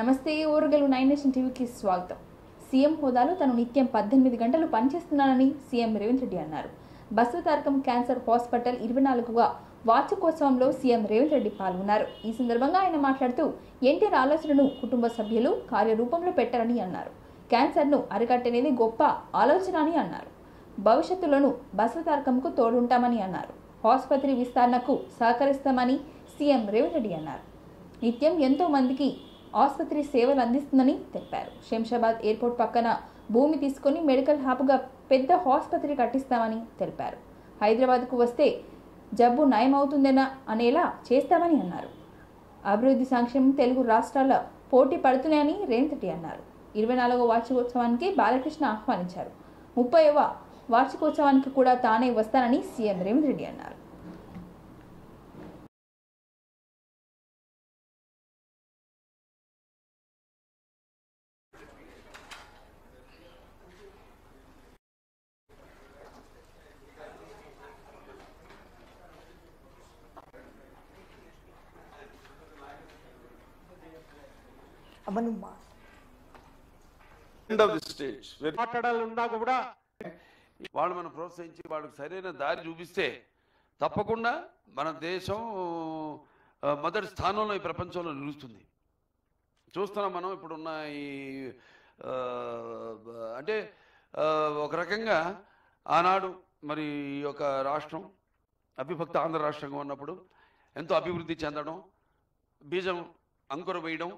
నమస్తే ఓరుగలు 9 నేషన్ టీవీకి స్వాగతం. సీఎం హోదాలో తను నిత్యం 18 గంటలు పనిచేస్తున్నానని సీఎం రేవంత్ రెడ్డి అన్నారు. బసవతారకం క్యాన్సర్ హాస్పిటల్ 24వ వార్షికోత్సవంలో సీఎం రేవంత్ రెడ్డి పాల్గొన్నారు. ఈ సందర్భంగా ఆయన మాట్లాడుతూ ఎన్టీఆర్ ఆలోచనను కుటుంబ సభ్యులు కార్యరూపంలో పెట్టారని అన్నారు. క్యాన్సర్ను అరికట్టనేది గొప్ప ఆలోచన అని అన్నారు. భవిష్యత్తులోనూ బసవతారకంకు తోడుంటామని అన్నారు. ఆసుపత్రి విస్తరణకు సహకరిస్తామని సీఎం రేవంత్ రెడ్డి అన్నారు. నిత్యం ఎంతో మందికి ఆసుపత్రి సేవలు అందిస్తుందని తెలిపారు. శంషాబాద్ ఎయిర్పోర్ట్ పక్కన భూమి తీసుకుని మెడికల్ హబ్గా పెద్ద ఆసుపత్రి కట్టిస్తామని తెలిపారు. హైదరాబాద్కు వస్తే జబ్బు నయమవుతుందేనా అనేలా చేస్తామని అన్నారు. అభివృద్ధి సంక్షేమం తెలుగు రాష్ట్రాల పోటీ పడుతున్నాయని రేవంత్ రెడ్డి అన్నారు. 24వ వార్షికోత్సవానికి బాలకృష్ణ ఆహ్వానించారు. 30వ వార్షికోత్సవానికి కూడా తానే వస్తానని సీఎం రేవంత్ రెడ్డి అన్నారు. మాట్లాడాలన్నా కూడా వాళ్ళు మనం ప్రోత్సహించి వాళ్ళకి సరైన దారి చూపిస్తే తప్పకుండా మన దేశం మొదటి స్థానంలో ఈ ప్రపంచంలో నిలుస్తుంది. చూస్తున్నాం మనం ఇప్పుడున్న ఈ అంటే ఒక రకంగా ఆనాడు మరి ఈ యొక్క రాష్ట్రం అవిభక్త ఆంధ్ర రాష్ట్రంగా ఉన్నప్పుడు ఎంతో అభివృద్ధి చెందడం, బీజం అంకుర వేయడం,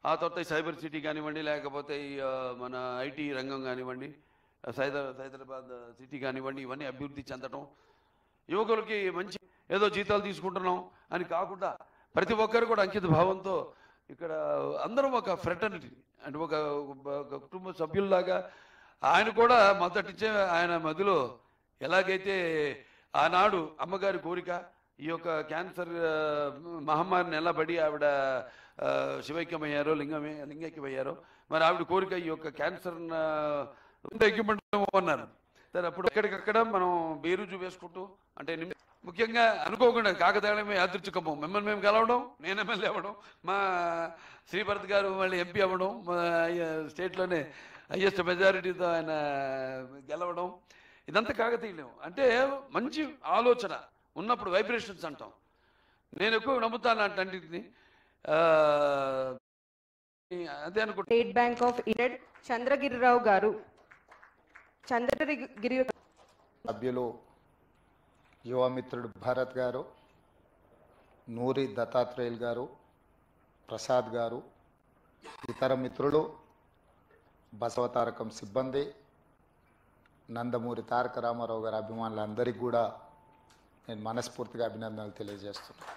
ఆ తర్వాత సైబర్ సిటీ కానివ్వండి, లేకపోతే మన ఐటీ రంగం కానివ్వండి, హైదరాబాద్ సిటీ కానివ్వండి, ఇవన్నీ అభివృద్ధి చెందడం, యువకులకి మంచి ఏదో జీతాలు తీసుకుంటున్నాం అని కాకుండా ప్రతి ఒక్కరు కూడా అంకిత భావంతో ఇక్కడ అందరం ఒక ఫ్రెటర్నిటీ అంటే ఒక కుటుంబ సభ్యుల్లాగా ఆయన కూడా మొదటిచ్చే ఆయన మధ్యలో ఎలాగైతే ఆనాడు అమ్మగారి కోరిక ఈ యొక్క క్యాన్సర్ మహమ్మారిని ఎలా పడి ఆవిడ శివైక్యమయ్యారో లింగైక్యమయ్యారో మరి ఆవిడ కోరిక ఈ యొక్క క్యాన్సర్ ఎక్విప్మెంట్ అన్నారు. సరే అప్పుడు ఎక్కడికక్కడ మనం బేరుజు వేసుకుంటూ అంటే ముఖ్యంగా అనుకోకుండా కాకతాళమే యాదృచ్ఛికము మిమ్మల్ని మేము గెలవడం, నేను ఎమ్మెల్యే అవ్వడం, మా శ్రీభరత్ గారు మళ్ళీ ఎంపీ అవ్వడం, మా స్టేట్లోనే హైయెస్ట్ మెజారిటీతో ఆయన గెలవడం, ఇదంతా కాకతీయలేము. అంటే మంచి ఆలోచన ఉన్నప్పుడు వైబ్రేషన్స్ అంటాం. నేను ఎక్కువ నమ్ముతాను అన్నింటిని. అదే అనుకుంటా. స్టేట్ బ్యాంక్ ఆఫ్ ఇండియా చంద్రగిరిరావు గారు, చంద్రగిరి సభ్యులు యువమిత్రుడు భరత్ గారు, నూరి దత్తాత్రేయులు గారు, ప్రసాద్ గారు, ఇతర మిత్రులు, బసవతారకం సిబ్బంది, నందమూరి తారక రామారావు గారి అభిమానులందరికీ కూడా నేను మనస్ఫూర్తిగా అభినందనలు తెలియజేస్తున్నాను.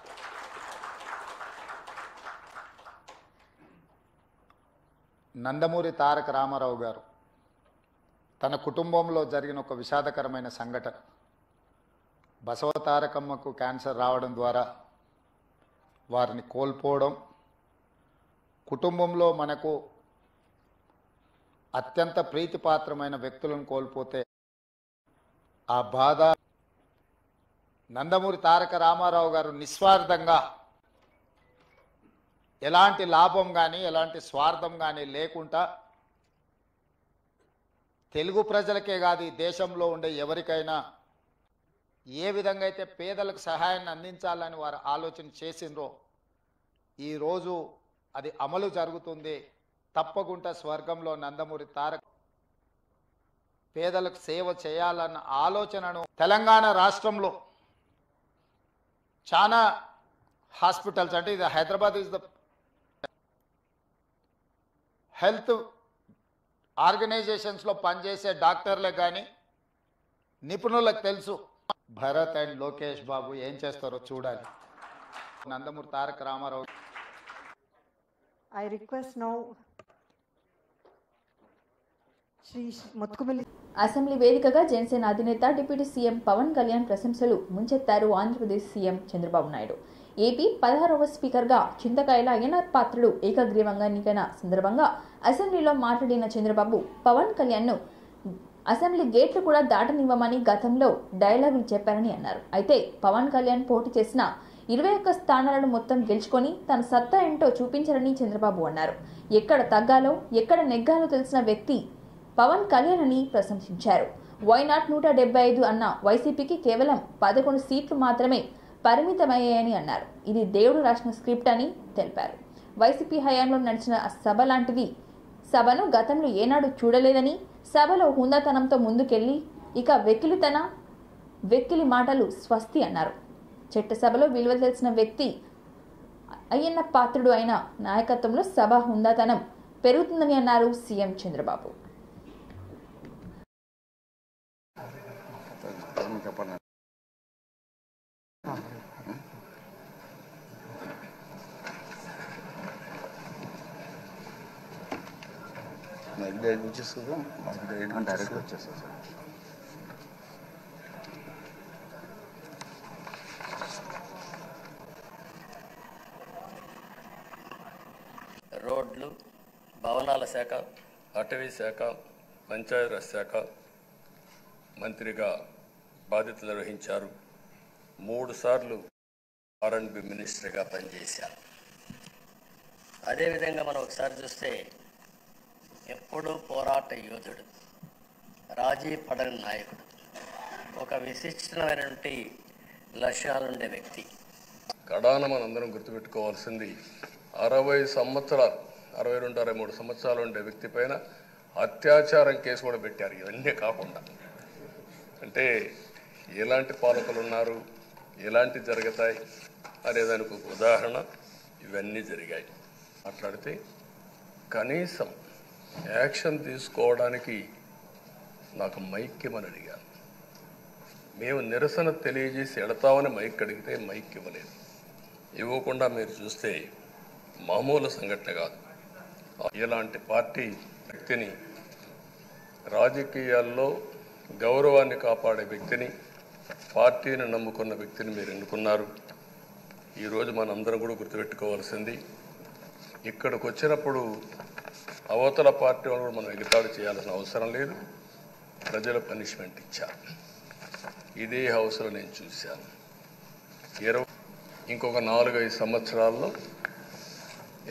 నందమూరి తారక రామారావు గారు తన కుటుంబంలో జరిగిన ఒక విషాదకరమైన సంఘటన, బసవతారకమ్మకు క్యాన్సర్ రావడం ద్వారా వారిని కోల్పోవడం, కుటుంబంలో మనకు అత్యంత ప్రీతిపాత్రమైన వ్యక్తులను కోల్పోతే ఆ బాధ. నందమూరి తారక రామారావు గారు నిస్వార్థంగా ఎలాంటి లాభం కానీ ఎలాంటి స్వార్థం కానీ లేకుండా తెలుగు ప్రజలకే కాదు ఈ దేశంలో ఉండే ఎవరికైనా ఏ విధంగా అయితే పేదలకు సహాయాన్ని అందించాలని వారు ఆలోచన చేసిండ్రో ఈరోజు అది అమలు జరుగుతుంది. తప్పకుండా స్వర్గంలో నందమూరి తారక పేదలకు సేవ చేయాలన్న ఆలోచనను తెలంగాణ రాష్ట్రంలో చాలా హాస్పిటల్స్ అంటే ఇది హైదరాబాద్ ఇస్ ద హెల్త్ ఆర్గనైజేషన్స్లో పనిచేసే డాక్టర్లే కానీ నిపుణులకు తెలుసు భరత్ అండ్ లోకేష్ బాబు ఏం చేస్తారో చూడాలి. Nandamuri Taraka Ramarao. I request now Shri Mothukumilli. Assembly వేదికగా జనసేన అధినేత డిప్యూటీ సీఎం పవన్ కళ్యాణ్ ప్రశంసలు ముంచెత్తారు ఆంధ్రప్రదేశ్ సీఎం చంద్రబాబు నాయుడు. ఏపీ 16వ స్పీకర్గా చింతకాయల అయ్యనార్ పాత్రుడు ఏకగ్రీవంగా ఎన్నికైన సందర్భంగా అసెంబ్లీలో మాట్లాడిన చంద్రబాబు పవన్ కళ్యాణ్ను అసెంబ్లీ గేట్లు కూడా దాటనివ్వమని గతంలో డైలాగులు చెప్పారని అన్నారు. అయితే పవన్ కళ్యాణ్ పోటీ చేసిన 21 స్థానాలను మొత్తం గెలుచుకొని తన సత్తా ఏంటో చూపించారని చంద్రబాబు అన్నారు. ఎక్కడ తగ్గాలో ఎక్కడ నెగ్గాలో తెలిసిన వ్యక్తి పవన్ కళ్యాణ్ అని ప్రశంసించారు. వైనాట్ 175 అన్న వైసీపీకి కేవలం 11 సీట్లు మాత్రమే పరిమితమయ్యాయని అన్నారు. ఇది దేవుడు రాసిన స్క్రిప్ట్ అని తెలిపారు. వైసీపీ హయాంలో నడిచిన సభ లాంటిది సభను గతంలో ఏనాడు చూడలేదని, సభలో హుందాతనంతో ముందుకెళ్లి ఇక వెక్కిలి మాటలు స్వస్తి అన్నారు. చట్టసభలో విలువలు తెలిసిన వ్యక్తి అయ్యన్న పాత్రుడు అయిన నాయకత్వంలో సభ హుందాతనం పెరుగుతుందని అన్నారు సీఎం చంద్రబాబు. డైరెక్ట్ వచ్చేస్తా సార్. రోడ్లు, భవనాల శాఖ, అటవీ శాఖ, పంచాయతీరాజ్ శాఖ మంత్రిగా బాధ్యతలు నిర్వహించారు. 3 సార్లు R&B మినిస్టర్గా పనిచేశారు. అదేవిధంగా మనం ఒకసారి చూస్తే ఎప్పుడూ పోరాట యోధుడు, రాజీ పడని నాయకుడు, ఒక విశిష్టమైనటువంటి లక్ష్యాలుండే వ్యక్తి. కడాన మనందరం గుర్తుపెట్టుకోవాల్సింది 62 63 సంవత్సరాలు ఉండే వ్యక్తి పైన అత్యాచారం కేసు కూడా పెట్టారు. ఇవన్నీ కాకుండా అంటే ఎలాంటి పాలకులు ఉన్నారు, ఎలాంటి జరుగుతాయి అనేదానికి ఒక ఉదాహరణ ఇవన్నీ జరిగాయి. మాట్లాడితే కనీసం యాక్షన్ తీసుకోవడానికి నాకు మైక్ ఇవ్వమని అడిగాను. మేము నిరసన తెలియజేసి ఎడతామని మైక్ అడిగితే మైక్ ఇవ్వలేదు. ఇవ్వకుండా మీరు చూస్తే మామూలు సంఘటన కాదు. ఇలాంటి పార్టీ వ్యక్తిని, రాజకీయాల్లో గౌరవాన్ని కాపాడే వ్యక్తిని, పార్టీని నమ్ముకున్న వ్యక్తిని మీరు ఎన్నుకున్నారు. ఈరోజు మనందరం కూడా గుర్తుపెట్టుకోవాల్సింది, ఇక్కడికి వచ్చినప్పుడు అవతల పార్టీ వాళ్ళు కూడా మనం ఎగతాడు చేయాల్సిన అవసరం లేదు. ప్రజలు పనిష్మెంట్ ఇచ్చారు. ఇదే హౌస్లో నేను చూశాను. ఇంకొక 4-5 సంవత్సరాల్లో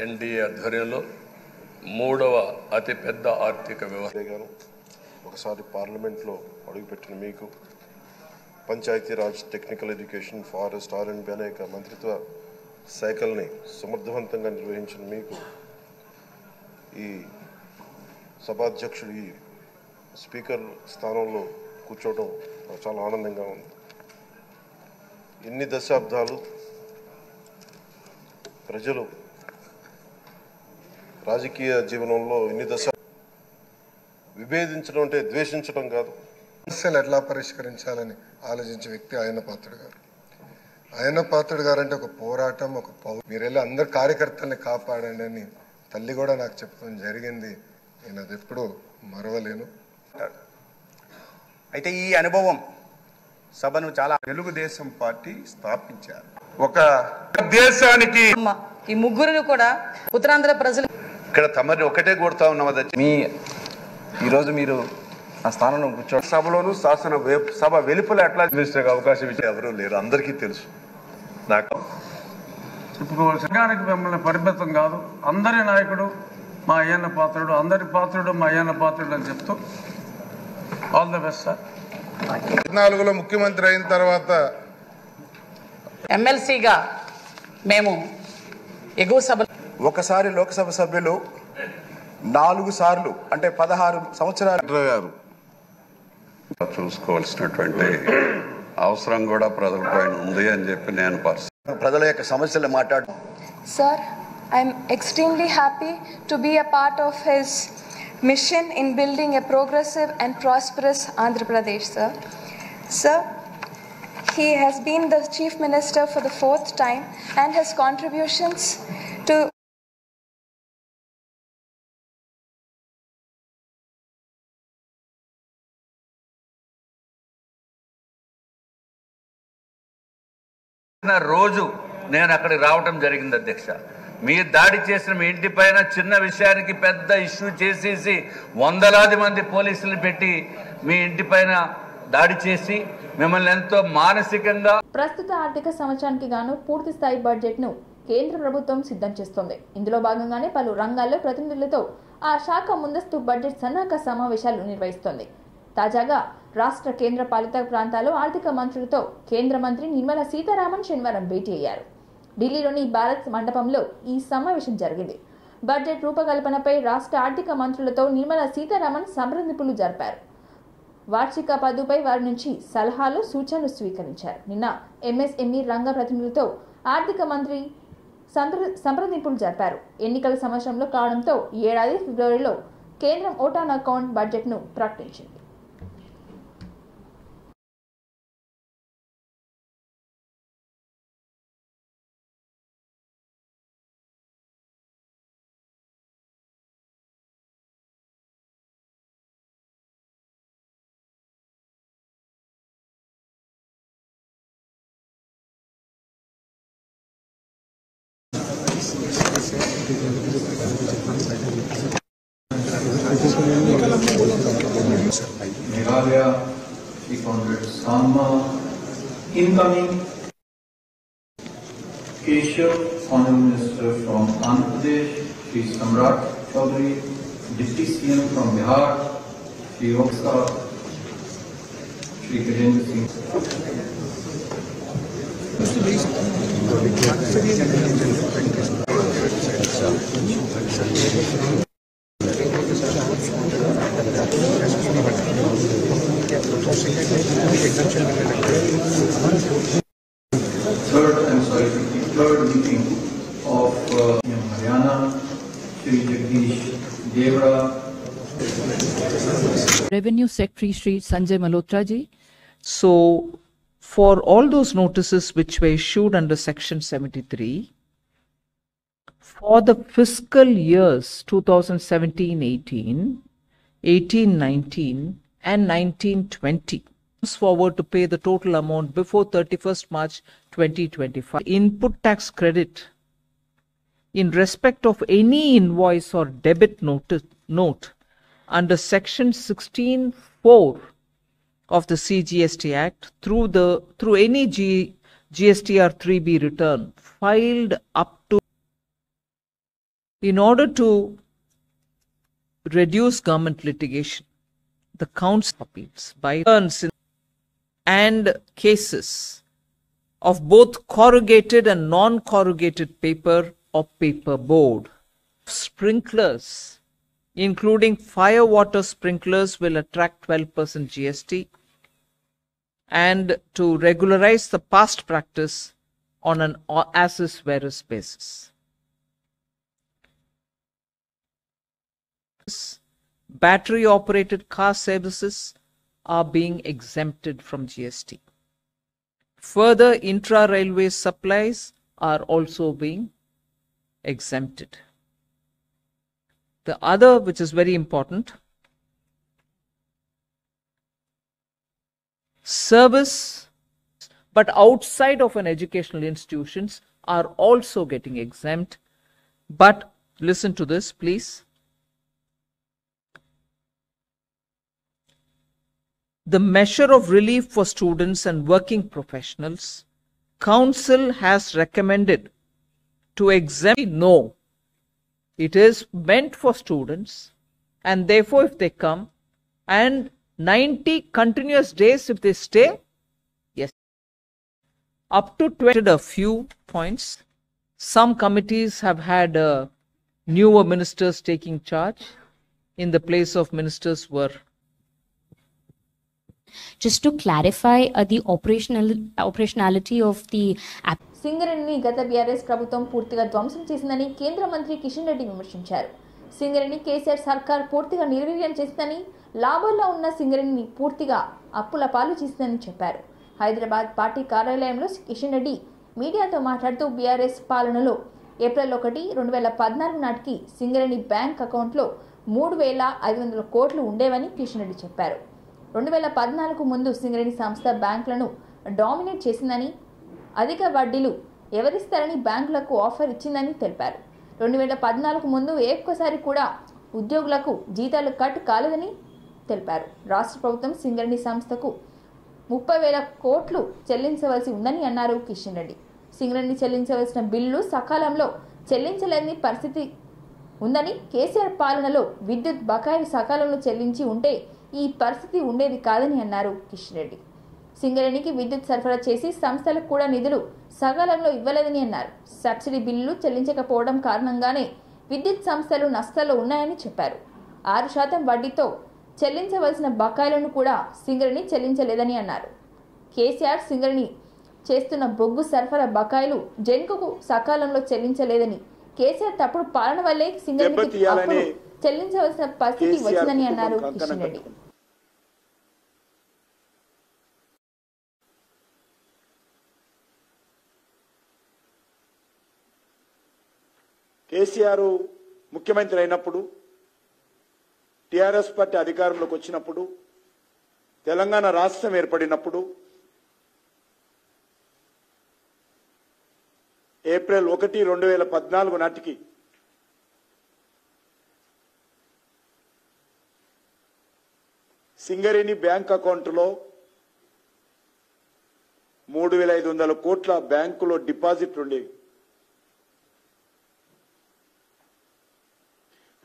ఎన్డీఏ ఆధ్వర్యంలో 3వ అతిపెద్ద ఆర్థిక వ్యవస్థ. ఒకసారి పార్లమెంట్లో అడుగుపెట్టిన మీకు Panchayati Raj, technical education, forest, R&B అనేక మంత్రిత్వ శాఖల్ని సమర్థవంతంగా నిర్వహించిన మీకు ఈ సభాధ్యక్షుడు, ఈ స్పీకర్ స్థానంలో కూర్చోవడం చాలా ఆనందంగా ఉంది. ఇన్ని దశాబ్దాలు ప్రజలు రాజకీయ జీవనంలో విభేదించడం అంటే ద్వేషించడం కాదు, సమస్యలు ఎట్లా పరిష్కరించాలని ఆలోచించే వ్యక్తి అయ్యన్న పాత్రుడు గారు. అయ్యన్న పాత్రుడు గారు అంటే ఒక పోరాటం, ఒక మీరు వెళ్ళి అందరు కార్యకర్తల్ని కాపాడండి అని తల్లి కూడా నాకు చెప్పడం జరిగింది. నేను అది ఎప్పుడూ మరవలేను. అయితే ఈ అనుభవం సభను చాలా తెలుగుదేశం పార్టీ స్థాపించారు. ఒక దేశానికి ఈ ముగ్గురు కూడా ఉత్తరాంధ్ర ప్రజలు ఇక్కడ తమరిని ఒకటే కోరుతా ఉన్నాం. ఈరోజు మీరు ఆ స్థానంలో కూర్చోండి. సభలోను సభ వెలుపల ఎట్లా అవకాశం ఇచ్చే ఎవరు లేరు, అందరికీ తెలుసు. నాకు సంఘానికి మిమ్మల్ని పరిమితం కాదు, అందరి నాయకుడు మా అయ్యన్న పాత్రుడు, అందరి పాత్రుడు మా అయ్యన్న పాత్రుడు అని చెప్తూ ఆల్ ద బెస్ట్ సార్. 14లో ముఖ్యమంత్రి అయిన తర్వాత ఎమ్మెల్సీగా మేము ఎగువ సభ ఒకసారి లోక్సభ సభ్యులు 4 సార్లు అంటే 16 సంవత్సరాలు గారు చూసుకోవాల్సినటువంటి అవసరం కూడా ప్రజల పైన ఉంది అని చెప్పి నేను ప్రజల యొక్క సమస్యలు మాట్లాడు. Sir, I am extremely happy to be a part of his mission in building a progressive and prosperous Andhra Pradesh, sir. Sir, he has been the Chief Minister for the 4th time and his contributions to రోజు నేను అక్కడికి రావటం జరిగింది అధ్యక్ష. మీరు దాడి చేసిన మీ ఇంటి పైన చిన్న విషయానికి పెద్ద ఇష్యూ చేసేసి వందలాది మంది పోలీసులు పెట్టి మీ ఇంటి పైన దాడి చేసి మిమ్మల్ని ఎంతో మానసికంగా. ప్రస్తుత ఆర్థిక సంవత్సరానికి గాను పూర్తి స్థాయి బడ్జెట్ను కేంద్ర ప్రభుత్వం సిద్ధం చేస్తోంది. ఇందులో భాగంగానే పలు రంగాల్లో ప్రతినిధులతో ఆ శాఖ ముందస్తు బడ్జెట్ సన్నాహక సమావేశాలు నిర్వహిస్తోంది. తాజాగా రాష్ట్ర కేంద్ర పాలిత ప్రాంతాల్లో ఆర్థిక మంత్రులతో కేంద్ర మంత్రి నిర్మలా సీతారామన్ శనివారం భేటీ అయ్యారు. ఢిల్లీలోని భారత్ మండపంలో ఈ సమావేశం జరిగింది. బడ్జెట్ రూపకల్పనపై రాష్ట్ర ఆర్థిక మంత్రులతో నిర్మలా సీతారామన్ సంప్రదింపులు జరిపారు. వార్షిక పదుపై వారి నుంచి సలహాలు, సూచనలు స్వీకరించారు. నిన్న ఎంఎస్ఎంఈ రంగ ప్రతినిధులతో ఆర్థిక మంత్రి సంప్రదింపులు జరిపారు. ఎన్నికల సంవత్సరంలో కావడంతో ఈ ఏడాది ఫిబ్రవరిలో కేంద్రం ఓటాన్ అకౌంట్ బడ్జెట్ను ప్రకటించింది. Meghalaya, Chief Honorable Sanma, incoming Keshav, Honorable Minister from Andhra Pradesh, Shri Samrat Chaudhary, Deputy CM from Bihar, Shri Oksa, Shri Gajendra Singh. Third meeting of Haryana, Shri Jagdish Devra. Revenue Secretary Shri Sanjay Malhotra ji. So, for all those notices which were issued under Section 73, for the fiscal years 2017-18, 18-19 and 19-20, forward to pay the total amount before 31st March 2025. Input tax credit in respect of any invoice or debit note under Section 16(4) of the CGST Act through any GSTR 3B return filed up to, in order to reduce government litigation, the council appeals by turns and cases of both corrugated and non-corrugated paper or paper board. Sprinklers, including fire water sprinklers, will attract 12% GST, and to regularize the past practice on an as is where is basis. Battery operated car services are being exempted from GST. Further, intra-railway supplies are also being exempted. The other, which is very important, service but outside of an educational institutions are also getting exempt. But listen to this, please. The measure of relief for students and working professionals, Council has recommended to exempt. No, it is meant for students, and therefore if they come, and 90 continuous days if they stay, yes. Up to 20, a few points. Some committees have had newer ministers taking charge in the place of ministers were. Just to clarify the operationality of the app. సింగరేణిని గత BRS ప్రభుత్వం పూర్తిగా ధ్వంసం చేసిందని కేంద్ర మంత్రి కిషన్ రెడ్డి విమర్శించారు. సింగరేణి కేసీఆర్ సర్కార్ పూర్తిగా నిర్వీర్యం చేసిందని, లాభాల్లో ఉన్న సింగరేణిని పూర్తిగా అప్పుల పాలు చేసిందని చెప్పారు. హైదరాబాద్ పార్టీ కార్యాలయంలో కిషన్ రెడ్డి మీడియాతో మాట్లాడుతూ బీఆర్ఎస్ పాలనలో ఏప్రిల్ 1, 2014 నాటికి సింగరేణి బ్యాంక్ అకౌంట్లో 3,500 కోట్లు ఉండేవని కిషన్ రెడ్డి చెప్పారు. 2014 ముందు సింగరేణి సంస్థ బ్యాంకులను డామినేట్ చేసిందని, అధిక వడ్డీలు ఎవరిస్తారని బ్యాంకులకు ఆఫర్ ఇచ్చిందని తెలిపారు. 2014 ముందు ఒక్కసారి కూడా ఉద్యోగులకు జీతాలు కట్ కాలేదని తెలిపారు. రాష్ట్ర ప్రభుత్వం సింగరేణి సంస్థకు 30,000 కోట్లు చెల్లించవలసి ఉందని అన్నారు కిషన్ రెడ్డి. సింగరేణి చెల్లించవలసిన బిల్లు సకాలంలో చెల్లించలేని పరిస్థితి ఉందని, కేసీఆర్ పాలనలో విద్యుత్ బకాయిలు సకాలంలో చెల్లించి ఉంటే ఈ పరిస్థితి ఉండేది కాదని అన్నారు కిషన్ రెడ్డి. సింగరేణికి విద్యుత్ సరఫరా చేసి సంస్థలకు కూడా నిధులు సకాలంలో ఇవ్వలేదని అన్నారు. సబ్సిడీ బిల్లులు చెల్లించకపోవడం కారణంగానే విద్యుత్ సంస్థలు నష్టాల్లో ఉన్నాయని చెప్పారు. 6% వడ్డీతో చెల్లించవలసిన బకాయిలను కూడా సింగరేణి చెల్లించలేదని అన్నారు. కేసీఆర్ సింగరేణి చేస్తున్న బొగ్గు సరఫరా బకాయిలు జెన్కోకు సకాలంలో చెల్లించలేదని, కేసీఆర్ తప్పుడు పాలన వల్లే సింగరేణికి అప్పులు చెల్లించవలసిన పరిస్థితి వచ్చిందని అన్నారు కిషన్ రెడ్డి. కేసీఆర్ ముఖ్యమంత్రి అయినప్పుడు, టీఆర్ఎస్ పార్టీ అధికారంలోకి వచ్చినప్పుడు, తెలంగాణ రాష్ట్రం ఏర్పడినప్పుడు ఏప్రిల్ 1, 2014 నాటికి సింగరేణి బ్యాంక్ అకౌంట్లో 3,500 కోట్ల బ్యాంకులో డిపాజిట్ ఉండేవి.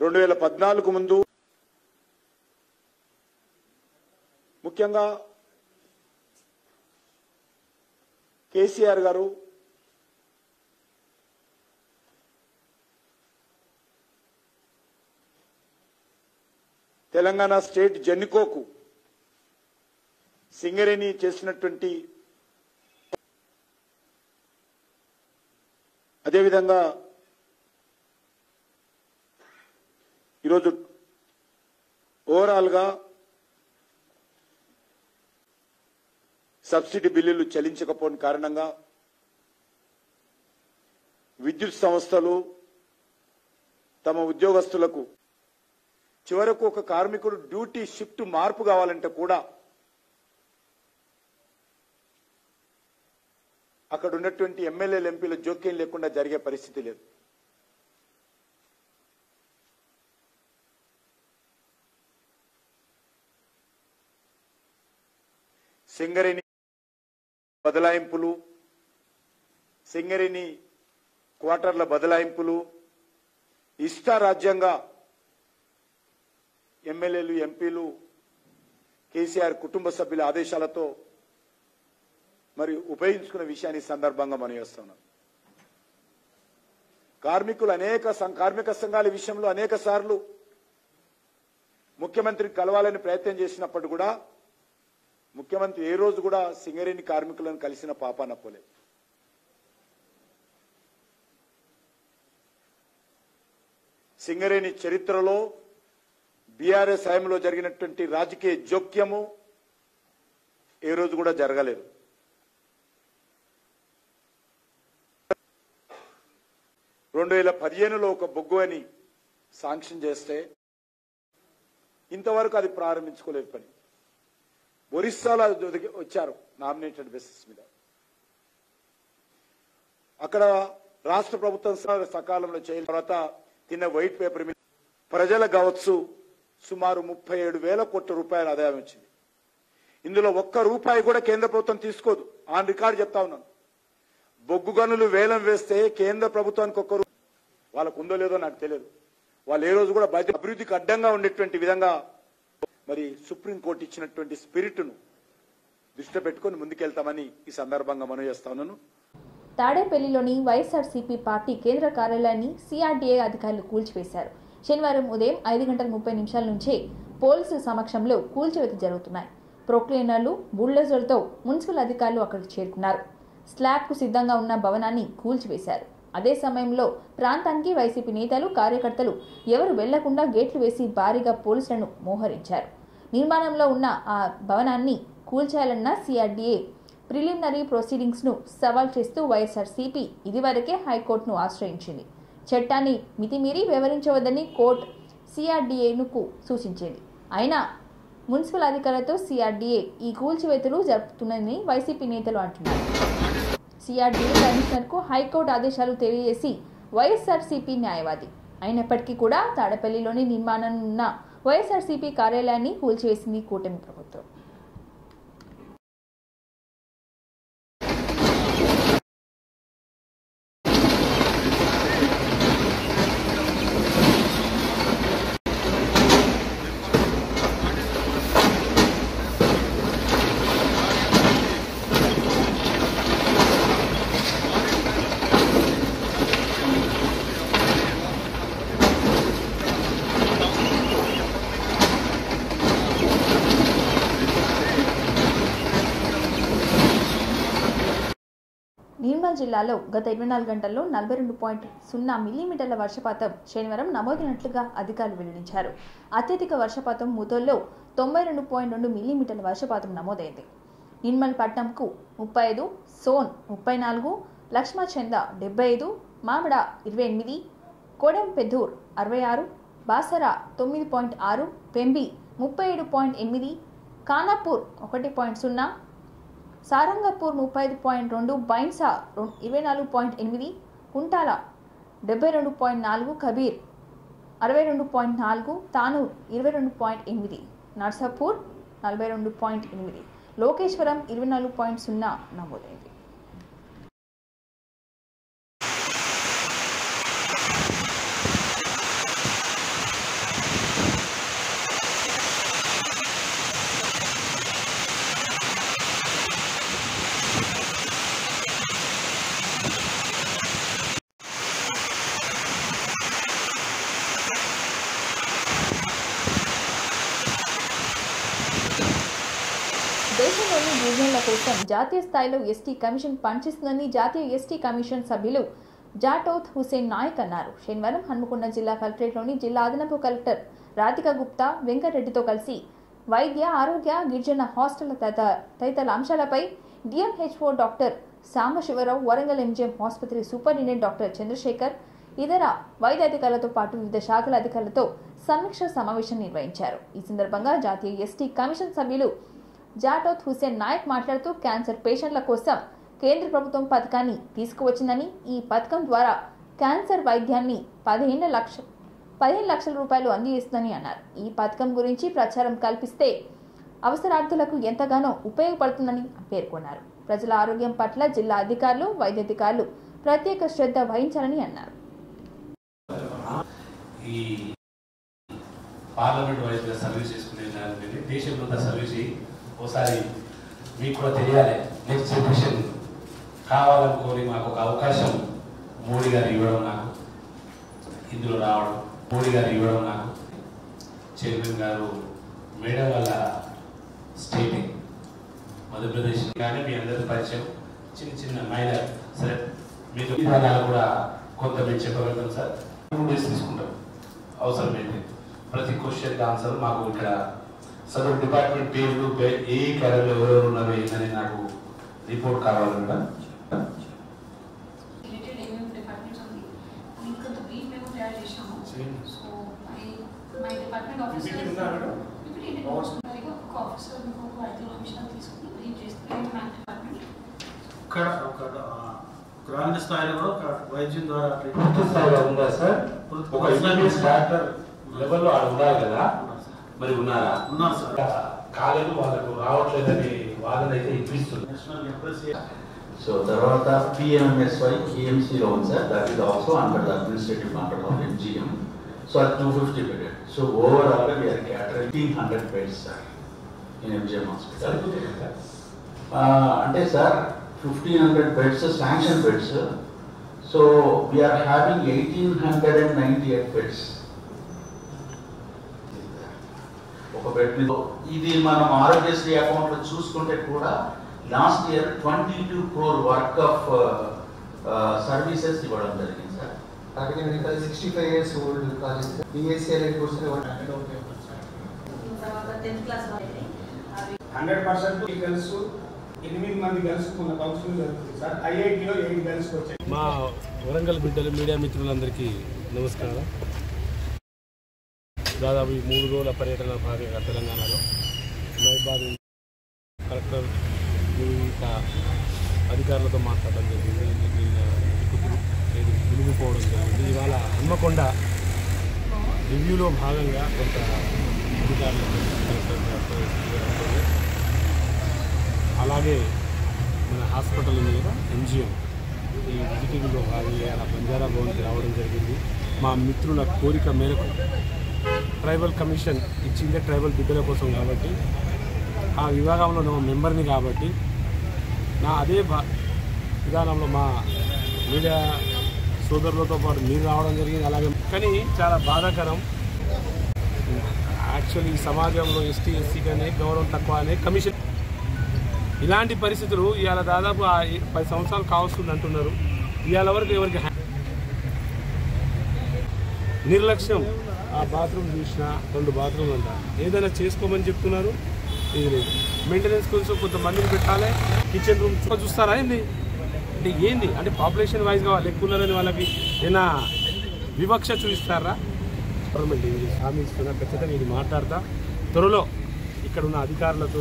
2014 ముందు ముఖ్యంగా కేసీఆర్ గారు తెలంగాణ స్టేట్ జెన్కోకు సింగరేణి చేసినటువంటి, అదేవిధంగా ఈరోజు ఓవరాల్గా సబ్సిడీ బిల్లులు చెల్లించకపోవడం కారణంగా విద్యుత్ సంస్థలు తమ ఉద్యోగస్తులకు చివరకు ఒక కార్మికుడు డ్యూటీ షిఫ్ట్ మార్పు కావాలంటే కూడా అక్కడ ఉన్నటువంటి ఎమ్మెల్యేలు, ఎంపీల జోక్యం లేకుండా జరిగే పరిస్థితి లేదు. సింగరేణి బదలాయింపులు, సింగరేణి క్వార్టర్ల బదలాయింపులు, ఇష్టారాజ్యంగా ఎమ్మెల్యేలు, ఎంపీలు, కేసీఆర్ కుటుంబ సభ్యుల ఆదేశాలతో మరి ఉపయోగించుకున్న విషయాన్ని సందర్భంగా మనం చేస్తున్నాం. కార్మికులు కార్మిక సంఘాల విషయంలో అనేక సార్లు ముఖ్యమంత్రి కలవాలని ప్రయత్నం చేసినప్పుడు కూడా ముఖ్యమంత్రి ఏ రోజు కూడా సింగరేణి కార్మికులను కలిసిన పాపాన పోలే. సింగరేణి చరిత్రలో బీఆర్ఎస్ హయాంలో జరిగినటువంటి రాజకీయ జోక్యము ఏ రోజు కూడా జరగలేదు. రెండు 2015లో ఒక బొగ్గు అని శాంక్షన్ చేస్తే ఇంతవరకు అది ప్రారంభించుకోలేదు పని. ఒరిస్సాలో వచ్చారు నామినేటెడ్ బేసిస్ మీద. అక్కడ రాష్ట్ర ప్రభుత్వం సకాలంలో చేయని తర్వాత తిన్న వైట్ పేపర్ మీద ప్రజలకు కావచ్చు సుమారు 37,000 కోట్ల రూపాయల ఆదాయం వచ్చింది. ఇందులో ఒక్క రూపాయి కూడా కేంద్ర ప్రభుత్వం తీసుకోదు. ఆన్ రికార్డు చెప్తా ఉన్నాను. బొగ్గు గనులు వేలం వేస్తే కేంద్ర ప్రభుత్వానికి ఒక్క వాళ్ళకు ఉందో లేదో నాకు తెలియదు. వాళ్ళు ఏ రోజు కూడా అభివృద్ధికి అడ్డంగా ఉండేటువంటి విధంగా మరి సుప్రీంకోర్టు ఇచ్చినటువంటి స్పిరిట్ను దృష్టి పెట్టుకుని ముందుకెళ్తామని ఈ సందర్భంగా మనం చేస్తా ఉన్నాను. తాడేపల్లిలోని వైఎస్ఆర్సీపీ పార్టీ కేంద్ర కార్యాలయాన్ని సిఆర్డీఏ అధికారులు కూల్చివేశారు. శనివారం ఉదయం 5:30 నుంచే పోలీసుల సమక్షంలో కూల్చివేత జరుగుతున్నాయి. ప్రొక్లైనర్లు, బుల్డోజర్లతో మున్సిపల్ అధికారులు అక్కడికి చేరుకున్నారు. స్లాబ్కు సిద్ధంగా ఉన్న భవనాన్ని కూల్చివేశారు. అదే సమయంలో ప్రాంతానికి వైసీపీ నేతలు, కార్యకర్తలు ఎవరు వెళ్లకుండా గేట్లు వేసి భారీగా పోలీసులను మోహరించారు. నిర్మాణంలో ఉన్న ఆ భవనాన్ని కూల్చేయాలన్న సిఆర్డీఏ ప్రిలిమినరీ ప్రొసీడింగ్స్ ను సవాల్ చేస్తూ వైఎస్ఆర్సీపీ ఇదివరకే హైకోర్టును ఆశ్రయించింది. చట్టాన్ని మితిమీరి వ్యవహరించవద్దని కోర్టు సిఆర్డీఏకు సూచించింది. అయినా మున్సిపల్ అధికారులతో సిఆర్డీఏ ఈ కూల్చివేతలు జరుపుతుందని వైసీపీ నేతలు అంటున్నారు. సిఆర్డీఏ కమిషనర్కు హైకోర్టు ఆదేశాలు తెలియజేసి వైఎస్ఆర్సీపీ న్యాయవాది అయినప్పటికీ కూడా తాడపల్లిలోని నిర్మాణం ఉన్న వైఎస్ఆర్సీపీ కార్యాలయాన్ని కూల్చివేసింది కూటమి ప్రభుత్వం. జిల్లాలో గత 24 గంటల్లో 42.0 మిల్లీమీటర్ల వర్షపాతం శనివారం నమోదైనట్లుగా అధికారులు వెల్లడించారు. అత్యధిక వర్షపాతం ముదోల్లో 92.2 మిల్లీమీటర్ల వర్షపాతం నమోదైంది. నిర్మల్ పట్నంకు 35, సోన్ 34, లక్ష్మచంద 75, మామిడ 28, కోడెంపెదూర్ 66, బాసరా 9.6, పెంబి 37.8, ఖానాపూర్ 1.0, సారంగపూర్ 35.2, బైన్సా 24.8, కుంటాల 72.4, కబీర్ 62.4, తానూర్ 22.8, నర్సాపూర్ 42.8, లోకేశ్వరం 24.0 నమోదైంది. దేశంలోని గిరిజనుల కోసం జాతీయ స్థాయిలో ఎస్టీ కమిషన్ పనిచేస్తుందని జాతీయ ఎస్టీ కమిషన్ సభ్యులు జాటోత్ హుసేన్ నాయక్ అన్నారు. శనివారం హన్మకొండ జిల్లా కలెక్టరేట్లోని జిల్లా అదనపు కలెక్టర్ రాధికా గుప్తా వెంకటరెడ్డితో కలిసి వైద్య, ఆరోగ్య, గిరిజన హాస్టళ్ల తదితర అంశాలపై DMHO doctor Sambasivarao, Warangal MGM ఆసుపత్రి సూపరింటెండెంట్ డాక్టర్ చంద్రశేఖర్, ఇతర వైద్య అధికారులతో పాటు వివిధ శాఖల అధికారులతో సమీక్ష సమావేశం నిర్వహించారు. ఈ సందర్భంగా జాతీయ ఎస్టీ కమిషన్ సభ్యులు జాటోత్ హుసేన్ నాయక్ మాట్లాడుతూ క్యాన్సర్ పేషెంట్ల కోసం కేంద్ర ప్రభుత్వం పథకాన్ని తీసుకువచ్చిందని, ఈ పథకం ద్వారా క్యాన్సర్ వైద్యాన్ని 15 లక్షల రూపాయలు అందజేస్తుందని అన్నారు. ఈ పథకం గురించి ప్రచారం కల్పిస్తే అవసరార్థులకు ఎంతగానో ఉపయోగపడుతుందని పేర్కొన్నారు. ప్రజల ఆరోగ్యం పట్ల జిల్లా అధికారులు, వైద్యాధికారులు ప్రత్యేక శ్రద్ధ వహించాలని అన్నారు. ఈ పార్లమెంట్ వైజ్గా సర్వీస్ చేసుకునే దాని దేశంలో సర్వీస్ ఒకసారి మీకు కూడా తెలియాలి. నెక్స్ట్ జనరేషన్ కావాలనుకోని మాకు ఒక అవకాశం మోడీ గారు ఇవ్వడం, నాకు ఇందులో రావడం, మోడీ గారు ఇవ్వడం, నాకు చైర్మన్ గారు మేడం వాళ్ళ స్టేటింగ్ మధ్యప్రదేశ్ కానీ మీ అందరి పరిచయం చిన్న చిన్న మైనర్ సరే మీకు విధానాలు కూడా కొంత మేము చెప్పగలుగుతాం సార్. తీసుకుంటాం అవసరమైతే ప్రతి క్వశ్చన్ ఆన్సర్ మాకు ఇక్కడ సదరు డిపార్ట్మెంట్ పేర్లు ఏ కేడర్లో ఎవరెవరు ఉన్నారు ఏంటని నాకు రిపోర్ట్ కావాలి మేడం. ఇక్కడ ఒక గ్రామీణ స్థాయిలో కూడా ఒక వైద్యం ద్వారా పూర్తి స్థాయిలో ఉందా సార్? ఒక ఎంబీబీఎస్ డాక్టర్ లెవెల్లో ఆడ ఉండాలి కదా, మరి ఉన్నారా? ఉన్నారు సార్. కాలేదు, వాళ్ళకు రావట్లేదని వాదన అయితే ఇప్పిస్తుంది. సో తర్వాత PMSY KMCలో ఉంది sir, that is also under the administrative control of MGM. So అది 250 బెడెడ్. సో ఓవరాల్గా we're catering 1500 beds sir in MGM hospital. అంటే sir 1500 beds sanction beds. So we're having 1898 beds ఒక బెడ్ మీద. ఇది మనం ఆరోగ్యశ్రీ అకౌంట్లో చూసుకుంటే కూడా last year 22 crore work of services ఇవ్వడం జరిగింది సార్. 65 years old college BSc course 100% girls 8 మంది గర్ల్స్ మన కౌన్సిలింగ్ జరుగుతుంది సార్. IITలో 8 గర్ల్స్ వచ్చాయి. మా వరంగల్ బిడ్డలు మీడియా మిత్రులందరికీ నమస్కారం. దాదాపు 3 రోజుల పర్యటన భాగంగా తెలంగాణలో మహబాద్ కలెక్టర్ ఇంకా అధికారులతో మాట్లాడడం జరిగింది. మునిగిపోవడం జరిగింది. ఇవాళ హన్మకొండ రివ్యూలో భాగంగా కొంత అధికారులతో అలాగే మన హాస్పిటల్ మీద MGM ఈ విజిటింగ్లో భాగంగా అలా బంజారా భవన్కి రావడం జరిగింది. మా మిత్రుల కోరిక మేరకు ట్రైబల్ కమిషన్ ఇచ్చిందే ట్రైబల్ బిడ్డల కోసం కాబట్టి, ఆ విభాగంలో నా మెంబర్ని కాబట్టి నా అదే విధానంలో మా మీడియా సోదరులతో పాటు మీరు రావడం జరిగింది. అలాగే కానీ చాలా బాధాకరం, యాక్చువల్లీ ఈ సమాజంలో ST SC కానీ గౌరవం తక్కువ అనే కమిషన్ ఇలాంటి పరిస్థితులు ఇవాళ దాదాపు 10 సంవత్సరాలు కావస్తుంది అంటున్నారు. ఇవాళ వరకు ఎవరికి నిర్లక్ష్యం. ఆ బాత్రూమ్ చూసినా 2 బాత్రూమ్లు అంట, ఏదైనా చేసుకోమని చెప్తున్నారు. ఇది లేదు. మెయింటెనెన్స్ కోసం కొంతమందిని పెట్టాలి. కిచెన్ రూమ్ చూస్తారా ఏంది అంటే ఏంది అంటే పాపులేషన్ వైజ్గా వాళ్ళు ఎక్కువ ఉన్నారని వాళ్ళకి ఏమైనా వివక్ష చూపిస్తారా? గవర్నమెంట్ ఏం చేసి హామీ ఇస్తున్నా ఖచ్చితంగా ఇది మాట్లాడతా. త్వరలో ఇక్కడ ఉన్న అధికారులతో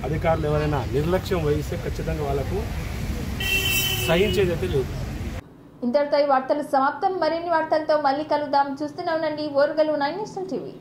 అధికారులు ఎవరైనా నిర్లక్ష్యం వహిస్తే ఖచ్చితంగా వాళ్ళకు సహించేదైతే లేదు. ఇంతటితో ఈ వార్తలు సమాప్తం. మరిన్ని వార్తలతో మళ్ళీ కలుద్దాం. చూస్తూనే ఉండండి ఓరుగల్లు 9 నేషనల్ టీవీ.